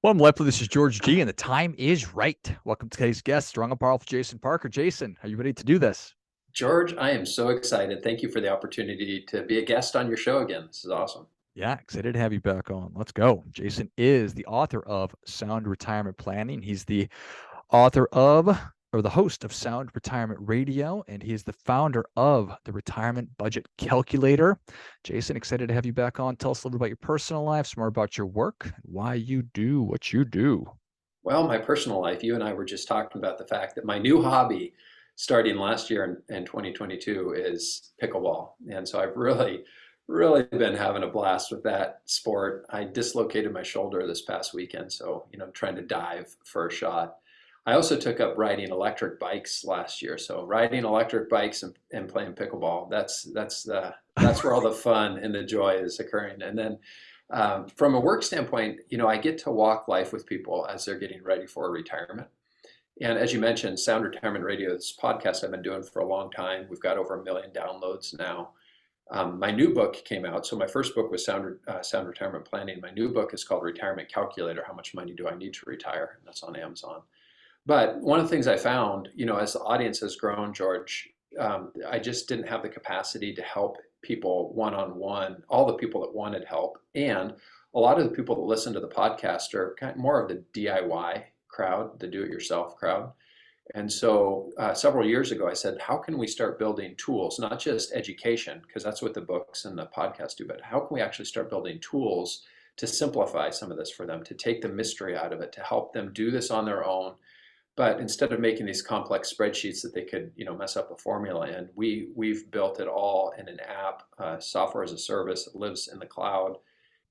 Welcome, LifeBlood. This is George G, and the time is right. Welcome to today's guest, strong and powerful Jason Parker. Jason, are you ready to do this? George, I am so excited. Thank you for the opportunity to be a guest on your show again. This is awesome. Yeah, excited to have you back on. Let's go. Jason is the author of Sound Retirement Planning. He's the author of, or the host of Sound Retirement Radio, and he is the founder of the Retirement Budget Calculator. Jason, excited to have you back on. Tell us a little about your personal life, some more about your work, and why you do what you do. Well, my personal life, you and I were just talking about the fact that my new hobby starting last year in 2022 is pickleball. And so I've really been having a blast with that sport. I dislocated my shoulder this past weekend, so, trying to dive for a shot. I also took up riding electric bikes last year. So riding electric bikes and playing pickleball, that's where all the fun and the joy is occurring. And then from a work standpoint, I get to walk life with people as they're getting ready for retirement. And as you mentioned, Sound Retirement Radio, this podcast I've been doing for a long time. We've got over 1 million downloads now. My new book came out. So my first book was Sound Retirement Planning. My new book is called Retirement Calculator: How Much Money Do I Need to Retire? And that's on Amazon. But one of the things I found, as the audience has grown, George, I just didn't have the capacity to help people one-on-one, all the people that wanted help. And a lot of the people that listen to the podcast are kind of more of the DIY crowd, the do-it-yourself crowd. And so several years ago, I said, how can we start building tools, not just education, because that's what the books and the podcast do, but how can we actually start building tools to simplify some of this for them, to take the mystery out of it, to help them do this on their own. But instead of making these complex spreadsheets that they could, mess up a formula in, we've built it all in an app, software as a service that lives in the cloud,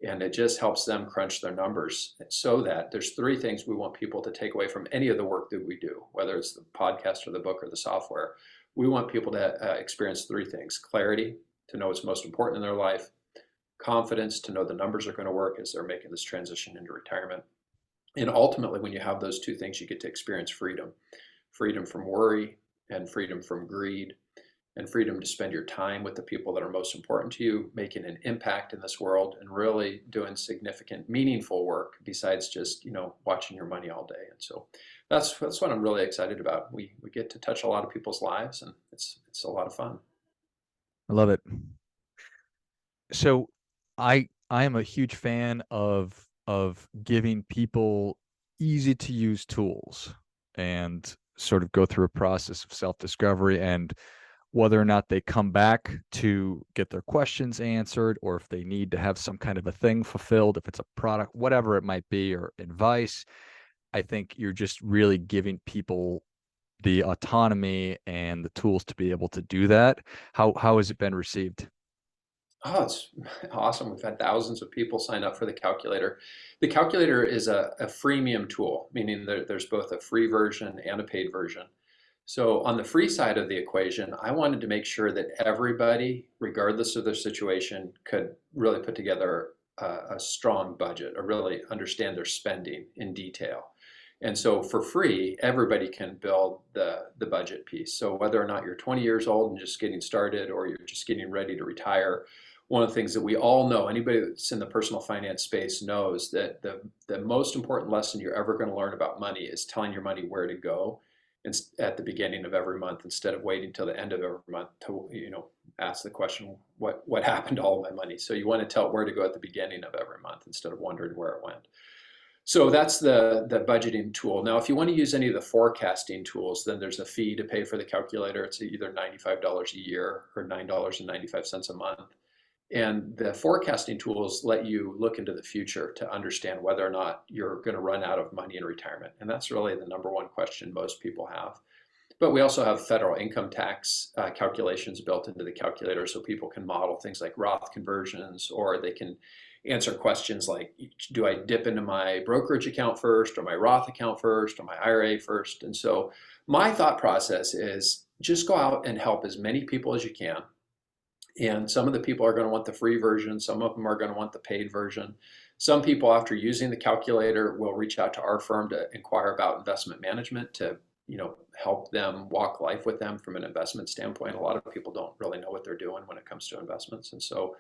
and it just helps them crunch their numbers so that there's three things we want people to take away from any of the work that we do, whether it's the podcast or the book or the software. We want people to experience three things: clarity, to know what's most important in their life; confidence, to know the numbers are going to work as they're making this transition into retirement; and ultimately, when you have those two things, you get to experience freedom from worry, and freedom from greed, and freedom to spend your time with the people that are most important to you, making an impact in this world and really doing significant, meaningful work besides just, watching your money all day. And so that's what I'm really excited about. We get to touch a lot of people's lives, and it's a lot of fun. I love it. So I am a huge fan of giving people easy to use tools and sort of go through a process of self-discovery, and whether or not they come back to get their questions answered, or if they need to have some kind of a thing fulfilled, if it's a product, whatever it might be, or advice. I think you're just really giving people the autonomy and the tools to be able to do that. How has it been received? Oh, it's awesome. We've had thousands of people sign up for the calculator. The calculator is a freemium tool, meaning there's both a free version and a paid version. So on the free side of the equation, I wanted to make sure that everybody, regardless of their situation, could really put together a strong budget or really understand their spending in detail. And so for free, everybody can build the budget piece. So whether or not you're 20 years old and just getting started, or you're just getting ready to retire, one of the things that we all know, anybody that's in the personal finance space knows that the most important lesson you're ever going to learn about money is telling your money where to go at the beginning of every month, instead of waiting till the end of every month to ask the question, what happened to all of my money. So you want to tell it where to go at the beginning of every month instead of wondering where it went. So that's the budgeting tool. Now, if you want to use any of the forecasting tools, then there's a fee to pay for the calculator. It's either $95 a year or $9.95 a month. And the forecasting tools let you look into the future to understand whether or not you're going to run out of money in retirement. And that's really the number one question most people have. But we also have federal income tax calculations built into the calculator, so people can model things like Roth conversions, or they can answer questions like, do I dip into my brokerage account first, or my Roth account first, or my IRA first? And so my thought process is just go out and help as many people as you can. And some of the people are going to want the free version. Some of them are going to want the paid version. Some people, after using the calculator, will reach out to our firm to inquire about investment management, to help them walk life with them from an investment standpoint. A lot of people don't really know what they're doing when it comes to investments. And so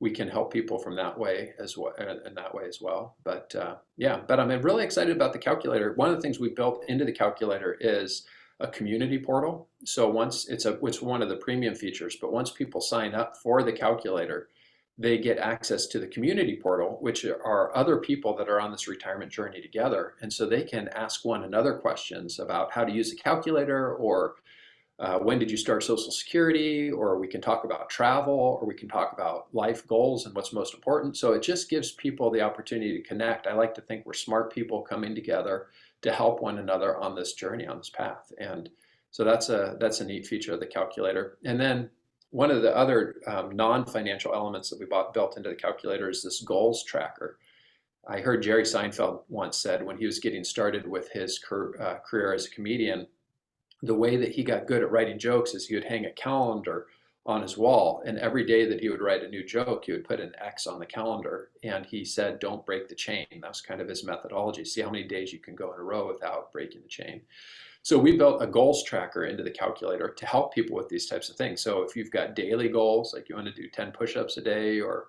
we can help people from that way as well, in that way as well. But yeah, but I'm really excited about the calculator. One of the things we built into the calculator is a community portal. So once it's one of the premium features, but once people sign up for the calculator, they get access to the community portal, which are other people that are on this retirement journey together. And so they can ask one another questions about how to use the calculator, or when did you start Social Security, or we can talk about travel, or we can talk about life goals and what's most important. So it just gives people the opportunity to connect. I like to think we're smart people coming together to help one another on this journey, on this path. And so that's a neat feature of the calculator. And then one of the other non-financial elements that we built into the calculator is this goals tracker. I heard Jerry Seinfeld once said, when he was getting started with his career as a comedian, the way that he got good at writing jokes is he would hang a calendar on his wall, and every day that he would write a new joke, he would put an X on the calendar. And he said, don't break the chain. That was kind of his methodology. See how many days you can go in a row without breaking the chain. So we built a goals tracker into the calculator to help people with these types of things. So if you've got daily goals, like you want to do 10 push-ups a day, or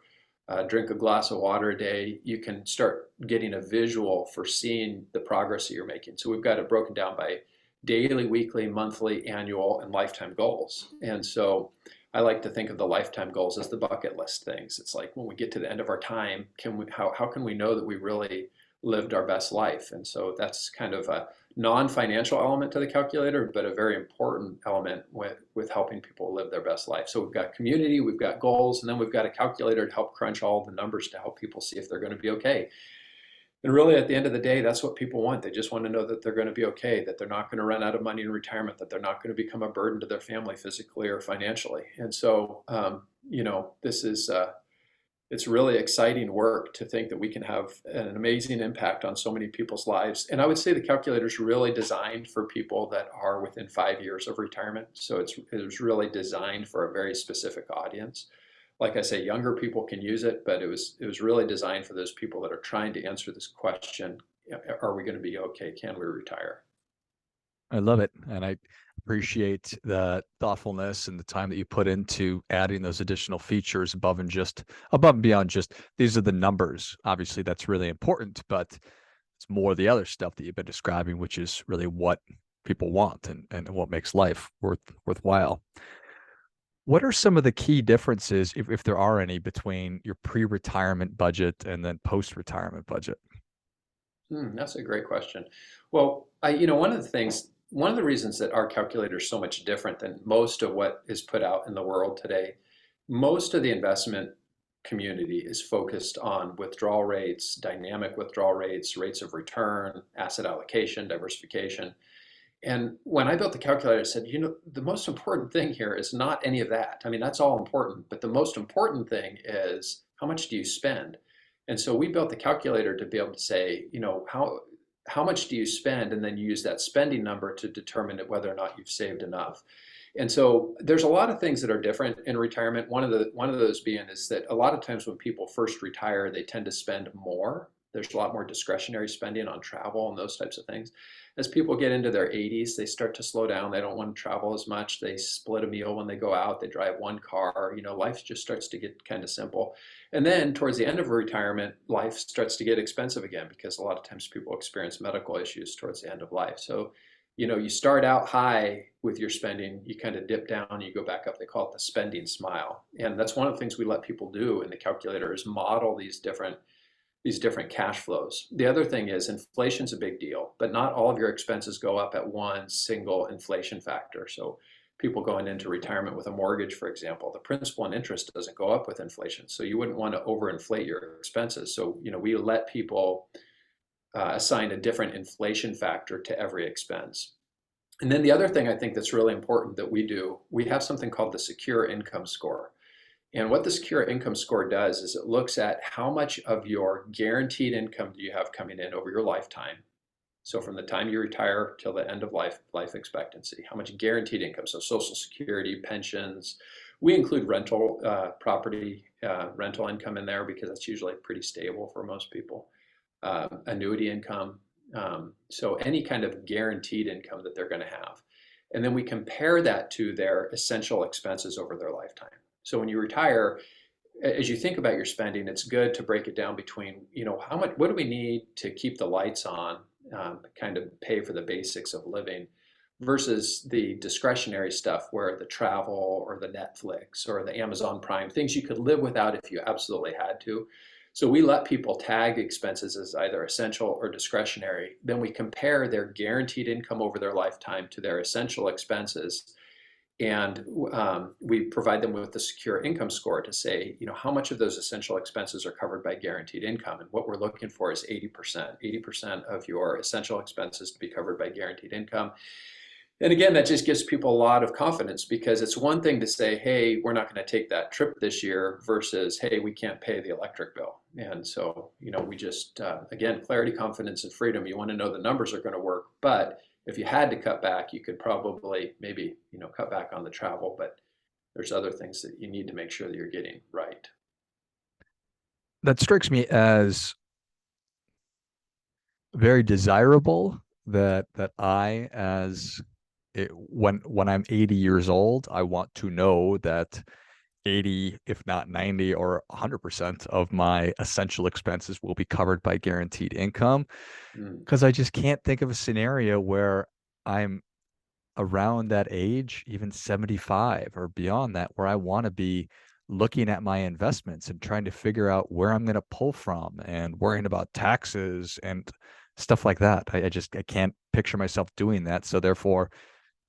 drink a glass of water a day, you can start getting a visual for seeing the progress that you're making. So we've got it broken down by daily, weekly, monthly, annual, and lifetime goals. And so I like to think of the lifetime goals as the bucket list things. It's like, when we get to the end of our time, how can we know that we really lived our best life? And so that's kind of a non-financial element to the calculator, but a very important element with helping people live their best life. So we've got community, we've got goals, and then we've got a calculator to help crunch all the numbers to help people see if they're going to be okay. And really, at the end of the day, that's what people want. They just want to know that they're going to be okay, that they're not going to run out of money in retirement, that they're not going to become a burden to their family physically or financially. And so, this is it's really exciting work to think that we can have an amazing impact on so many people's lives. And I would say the calculator is really designed for people that are within 5 years of retirement. So it was really designed for a very specific audience. Like I say, younger people can use it, but it was really designed for those people that are trying to answer this question: are we going to be okay? Can we retire? I love it. And I appreciate the thoughtfulness and the time that you put into adding those additional features above and beyond just these are the numbers. Obviously, that's really important, but it's more the other stuff that you've been describing, which is really what people want and what makes life worthwhile. What are some of the key differences, if there are any, between your pre-retirement budget and then post-retirement budget? That's a great question. Well, one of the reasons that our calculator is so much different than most of what is put out in the world today, most of the investment community is focused on withdrawal rates, dynamic withdrawal rates, rates of return, asset allocation, diversification. And when I built the calculator, I said, the most important thing here is not any of that. I mean, that's all important, but the most important thing is, how much do you spend? And so we built the calculator to be able to say, how much do you spend? And then you use that spending number to determine whether or not you've saved enough. And so there's a lot of things that are different in retirement. One of those being is that a lot of times when people first retire, they tend to spend more. There's a lot more discretionary spending on travel and those types of things. As people get into their 80s, they start to slow down. They don't want to travel as much. They split a meal when they go out. They drive one car. Life just starts to get kind of simple. And then towards the end of retirement, life starts to get expensive again, because a lot of times people experience medical issues towards the end of life. So, you start out high with your spending, you kind of dip down, you go back up. They call it the spending smile. And that's one of the things we let people do in the calculator, is model these different cash flows. The other thing is, inflation's a big deal, but not all of your expenses go up at one single inflation factor. So people going into retirement with a mortgage, for example, the principal and interest doesn't go up with inflation. So you wouldn't want to overinflate your expenses. So, we let people assign a different inflation factor to every expense. And then the other thing I think that's really important that we do, we have something called the Secure Income Score. And what the Secure Income Score does is it looks at how much of your guaranteed income do you have coming in over your lifetime. So from the time you retire till the end of life expectancy, how much guaranteed income, so Social Security, pensions. We include rental property, rental income in there, because that's usually pretty stable for most people. Annuity income, so any kind of guaranteed income that they're going to have. And then we compare that to their essential expenses over their lifetime. So when you retire, as you think about your spending, it's good to break it down between, how much, what do we need to keep the lights on, kind of pay for the basics of living, versus the discretionary stuff where the travel or the Netflix or the Amazon Prime, things you could live without if you absolutely had to. So we let people tag expenses as either essential or discretionary. Then we compare their guaranteed income over their lifetime to their essential expenses, and we provide them with the secure income score to say, how much of those essential expenses are covered by guaranteed income. And what we're looking for is 80% of your essential expenses to be covered by guaranteed income. And again, that just gives people a lot of confidence, because it's one thing to say, hey, we're not going to take that trip this year, versus, hey, we can't pay the electric bill. And so, we just, again, clarity, confidence, and freedom. You want to know the numbers are going to work. But if you had to cut back, you could probably maybe, cut back on the travel. But there's other things that you need to make sure that you're getting right. That strikes me as very desirable that I, as when I'm 80 years old, I want to know that 80, if not 90 or 100% of my essential expenses will be covered by guaranteed income. Mm. Because I just can't think of a scenario where I'm around that age, even 75 or beyond that, where I want to be looking at my investments and trying to figure out where I'm going to pull from and worrying about taxes and stuff like that. I can't picture myself doing that. So therefore,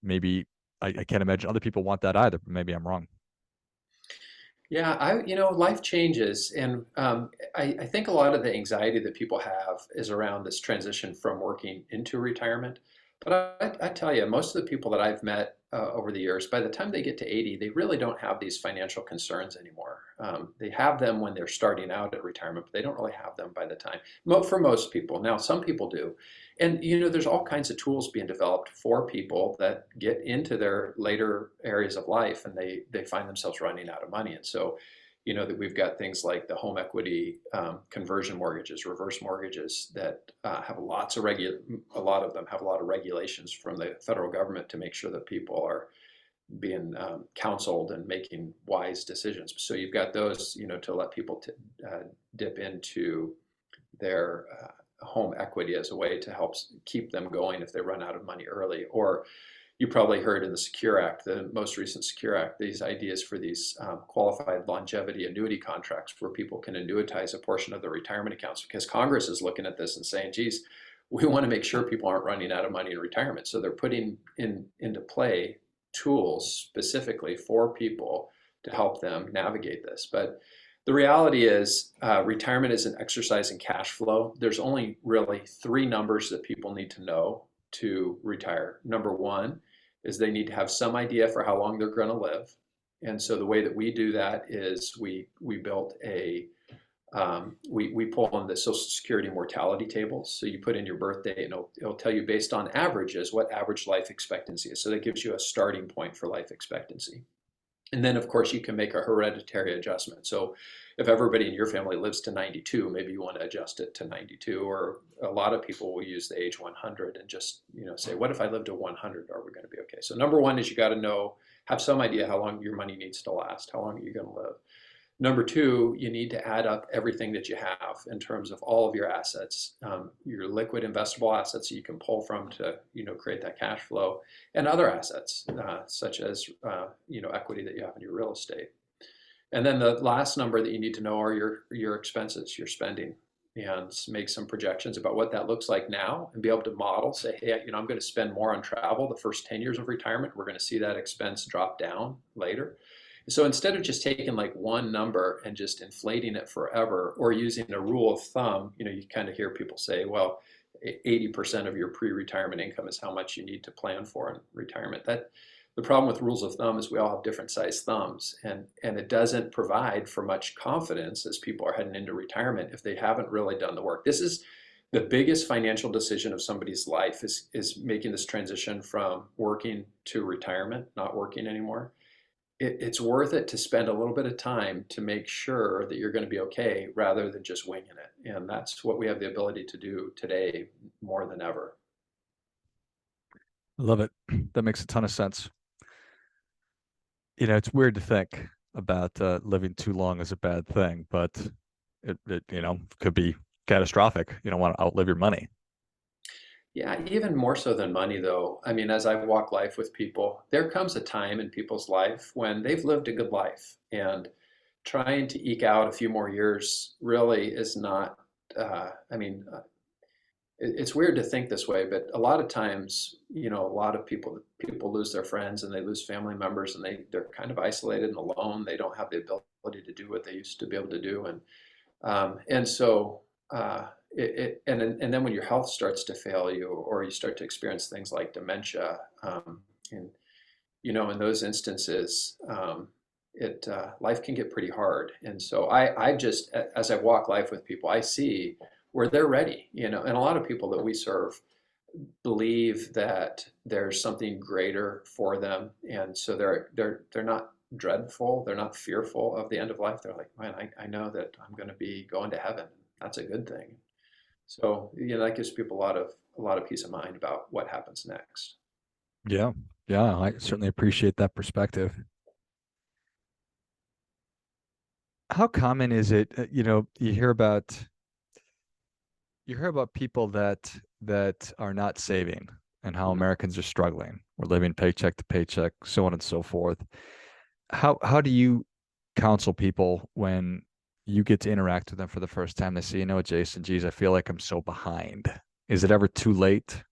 maybe I can't imagine other people want that either, but maybe I'm wrong. Yeah, life changes, and I think a lot of the anxiety that people have is around this transition from working into retirement. But I tell you, most of the people that I've met over the years, by the time they get to 80, they really don't have these financial concerns anymore. They have them when they're starting out at retirement, but they don't really have them by the time. For most people, now some people do, and there's all kinds of tools being developed for people that get into their later areas of life, and they find themselves running out of money. And so, that we've got things like the home equity conversion mortgages, reverse mortgages that have a lot of them have a lot of regulations from the federal government to make sure that people are being counseled and making wise decisions. So you've got those, to let people dip into their home equity as a way to help keep them going if they run out of money early. Or you probably heard in the Secure Act, the most recent Secure Act, these ideas for these qualified longevity annuity contracts where people can annuitize a portion of their retirement accounts, because Congress is looking at this and saying, geez, we want to make sure people aren't running out of money in retirement. So they're putting into play tools specifically for people to help them navigate this. But the reality is, retirement is an exercise in cash flow. There's only really three numbers that people need to know to retire. Number one is they need to have some idea for how long they're going to live. And so the way that we do that is we built we pull on the Social Security mortality tables. So you put in your birth date, and it'll tell you based on averages what average life expectancy is. So that gives you a starting point for life expectancy. And then, of course, you can make a hereditary adjustment. So if everybody in your family lives to 92, maybe you want to adjust it to 92. Or a lot of people will use the age 100 and just, say, what if I live to 100? Are we going to be okay? So number one is you got to have some idea how long your money needs to last. How long are you going to live? Number two, you need to add up everything that you have in terms of all of your assets, your liquid investable assets that you can pull from to, create that cash flow, and other assets, such as, equity that you have in your real estate. And then the last number that you need to know are your expenses, your spending, and make some projections about what that looks like now, and be able to model, say, hey, I'm going to spend more on travel the first 10 years of retirement. We're going to see that expense drop down later. So instead of just taking like one number and just inflating it forever, or using a rule of thumb, you kind of hear people say, well, 80% of your pre-retirement income is how much you need to plan for in retirement. That the problem with rules of thumb is we all have different size thumbs, and it doesn't provide for much confidence as people are heading into retirement if they haven't really done the work. This is the biggest financial decision of somebody's life, is making this transition from working to retirement, not working anymore. It's worth it to spend a little bit of time to make sure that you're going to be okay, rather than just winging it. And that's what we have the ability to do today more than ever. I love it. That makes a ton of sense. It's weird to think. about living too long is a bad thing, but it could be catastrophic. You don't want to outlive your money. Yeah, even more so than money, though. I mean, as I walk life with people, there comes a time in people's life when they've lived a good life, and trying to eke out a few more years really is not. I mean, it's weird to think this way, but a lot of times, a lot of people lose their friends and they lose family members, and they're kind of isolated and alone. They don't have the ability to do what they used to be able to do, and so and then when your health starts to fail you, or you start to experience things like dementia, and in those instances, it life can get pretty hard. And so I just, as I walk life with people, I see where they're ready, and a lot of people that we serve believe that there's something greater for them, and so they're not dreadful, they're not fearful of the end of life. They're like, man, I know that I'm going to be going to heaven. That's a good thing. So that gives people a lot of peace of mind about what happens next. Yeah. Yeah, I certainly appreciate that perspective. How common is it, you hear about people that are not saving and how Mhm. Americans are struggling. We're living paycheck to paycheck, so on and so forth. How do you counsel people when you get to interact with them for the first time? They say, Jason, geez, I feel like I'm so behind. Is it ever too late?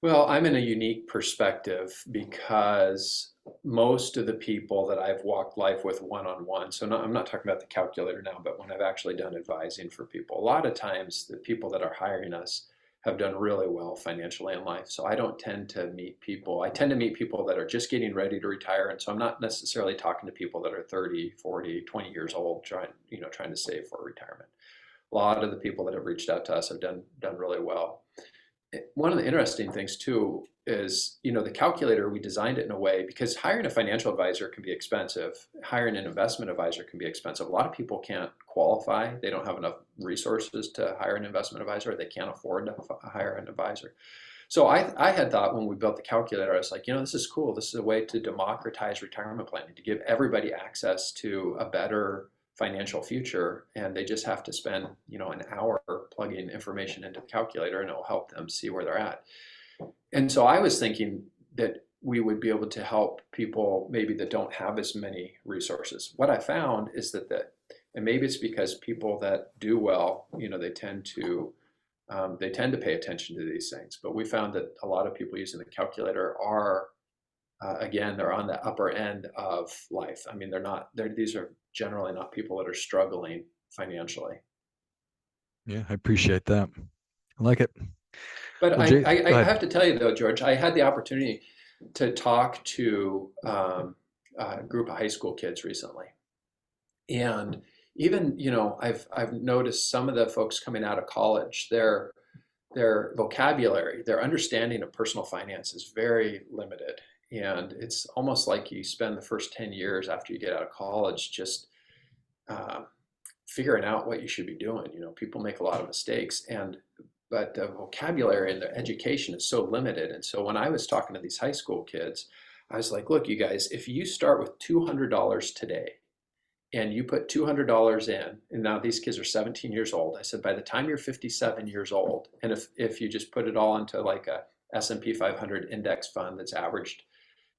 Well, I'm in a unique perspective because most of the people that I've walked life with one-on-one, so I'm not talking about the calculator now, but when I've actually done advising for people, a lot of times the people that are hiring us have done really well financially in life. So I don't tend to meet people. I tend to meet people that are just getting ready to retire. And so I'm not necessarily talking to people that are 30, 40, 20 years old trying to save for retirement. A lot of the people that have reached out to us have done really well. One of the interesting things too is, the calculator, we designed it in a way because hiring a financial advisor can be expensive. Hiring an investment advisor can be expensive. A lot of people can't qualify. They don't have enough resources to hire an investment advisor. They can't afford to hire an advisor. So I had thought when we built the calculator, I was like, this is cool. This is a way to democratize retirement planning, to give everybody access to a better financial future. And they just have to spend, an hour plugging information into the calculator, and it will help them see where they're at. And so I was thinking that we would be able to help people maybe that don't have as many resources. What I found is and maybe it's because people that do well, they tend to pay attention to these things. But we found that a lot of people using the calculator are, again, they're on the upper end of life. I mean, these are generally not people that are struggling financially. Yeah, I appreciate that. I like it. But Well, I, Jay, go I, I ahead. have to tell you though, George, I had the opportunity to talk to a group of high school kids recently. And even, I've noticed some of the folks coming out of college, their vocabulary, their understanding of personal finance is very limited. And it's almost like you spend the first 10 years after you get out of college just uh, figuring out what you should be doing. People make a lot of mistakes, but the vocabulary and the education is so limited. And so when I was talking to these high school kids, I was like, look, you guys, if you start with $200 today, and you put $200 in, and now these kids are 17 years old. I said, by the time you're 57 years old, and if you just put it all into like a S&P 500 index fund that's averaged,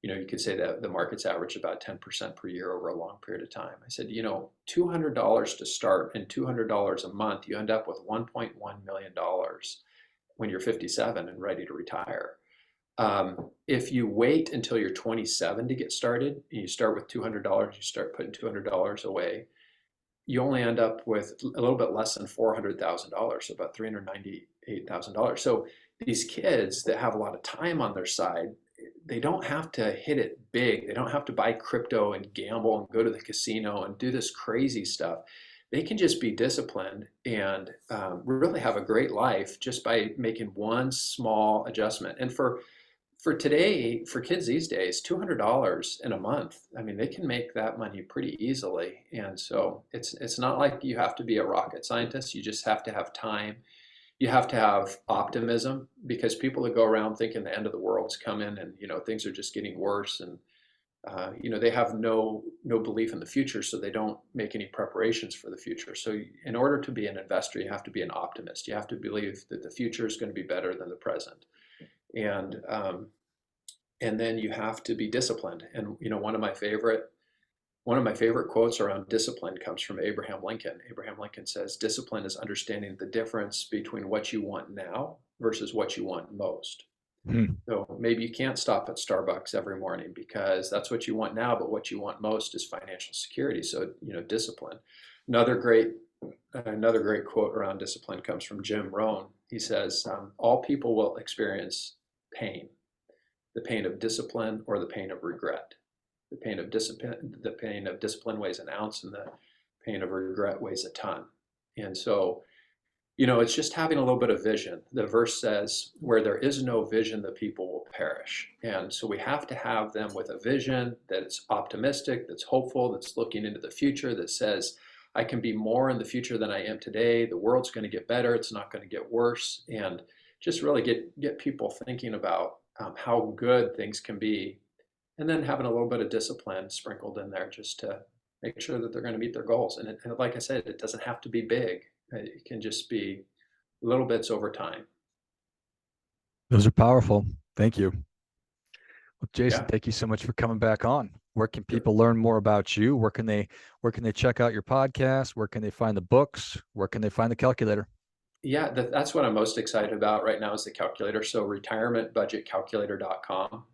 you could say that the market's averaged about 10% per year over a long period of time. I said, $200 to start and $200 a month, you end up with $1.1 million when you're 57 and ready to retire. If you wait until you're 27 to get started, and you start with $200, you start putting $200 away, you only end up with a little bit less than $400,000, so about $398,000. So these kids that have a lot of time on their side, they don't have to hit it big. They don't have to buy crypto and gamble and go to the casino and do this crazy stuff. They can just be disciplined and really have a great life just by making one small adjustment. And for today, for kids these days, $200 in a month, I mean, they can make that money pretty easily. And so it's not like you have to be a rocket scientist. You just have to have time. You have to have optimism, because people that go around thinking the end of the world's coming and things are just getting worse, and They have no belief in the future, so they don't make any preparations for the future. So in order to be an investor, you have to be an optimist. You have to believe that the future is going to be better than the present, and and then you have to be disciplined. And one of my favorite quotes around discipline comes from Abraham Lincoln. Abraham Lincoln says, "Discipline is understanding the difference between what you want now versus what you want most." Hmm. So maybe you can't stop at Starbucks every morning because that's what you want now, but what you want most is financial security. So, discipline. Another great, another great quote around discipline comes from Jim Rohn. He says, "All people will experience pain, the pain of discipline or the pain of regret. The pain of discipline weighs an ounce, and the pain of regret weighs a ton." And so it's just having a little bit of vision. The verse says, "Where there is no vision, the people will perish." And so we have to have them with a vision that's optimistic, that's hopeful, that's looking into the future, that says, I can be more in the future than I am today. The world's going to get better. It's not going to get worse. And just really get people thinking about how good things can be. And then having a little bit of discipline sprinkled in there just to make sure that they're going to meet their goals. And like I said, it doesn't have to be big. It can just be little bits over time. Those are powerful. Thank you. Well, Jason, Yeah. thank you so much for coming back on. Where can Sure. people learn more about you? Where can they check out your podcast? Where can they find the books? Where can they find the calculator? Yeah, that's what I'm most excited about right now is the calculator. So retirementbudgetcalculator.com.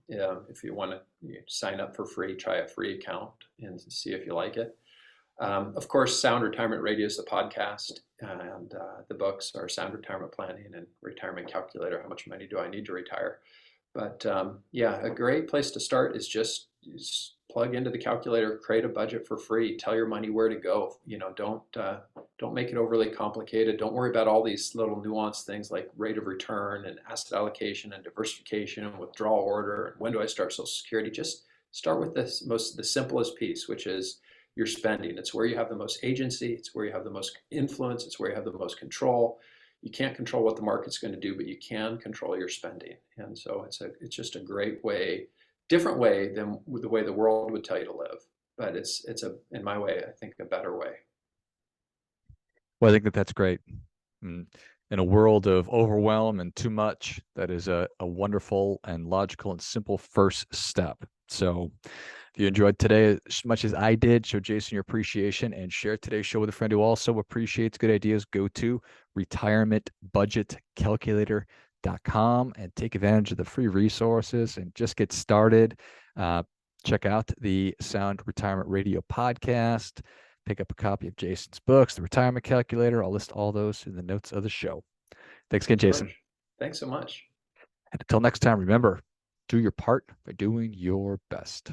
If you want to sign up for free, try a free account and see if you like it. Of course, Sound Retirement Radio is the podcast, and the books are Sound Retirement Planning and Retirement Calculator. How much money do I need to retire? But yeah, a great place to start is just plug into the calculator, create a budget for free, tell your money where to go. Don't make it overly complicated. Don't worry about all these little nuanced things like rate of return and asset allocation and diversification and withdrawal order and when do I start Social Security. Just start with the simplest piece, which is your spending. It's where you have the most agency. It's where you have the most influence. It's where you have the most control. You can't control what the market's going to do, but you can control your spending. And so it's just a great way, different way than the way the world would tell you to live. But in my way, I think a better way. Well, I think that that's great. Mm. In a world of overwhelm and too much, that is a wonderful and logical and simple first step. So if you enjoyed today as much as I did, show Jason your appreciation and share today's show with a friend who also appreciates good ideas. Go to retirementbudgetcalculator.com and take advantage of the free resources and just get started. Check out the Sound Retirement Radio podcast. Pick up a copy of Jason's books, The Retirement Calculator. I'll list all those in the notes of the show. Thanks again, Jason. George, thanks so much. And until next time, remember, do your part by doing your best.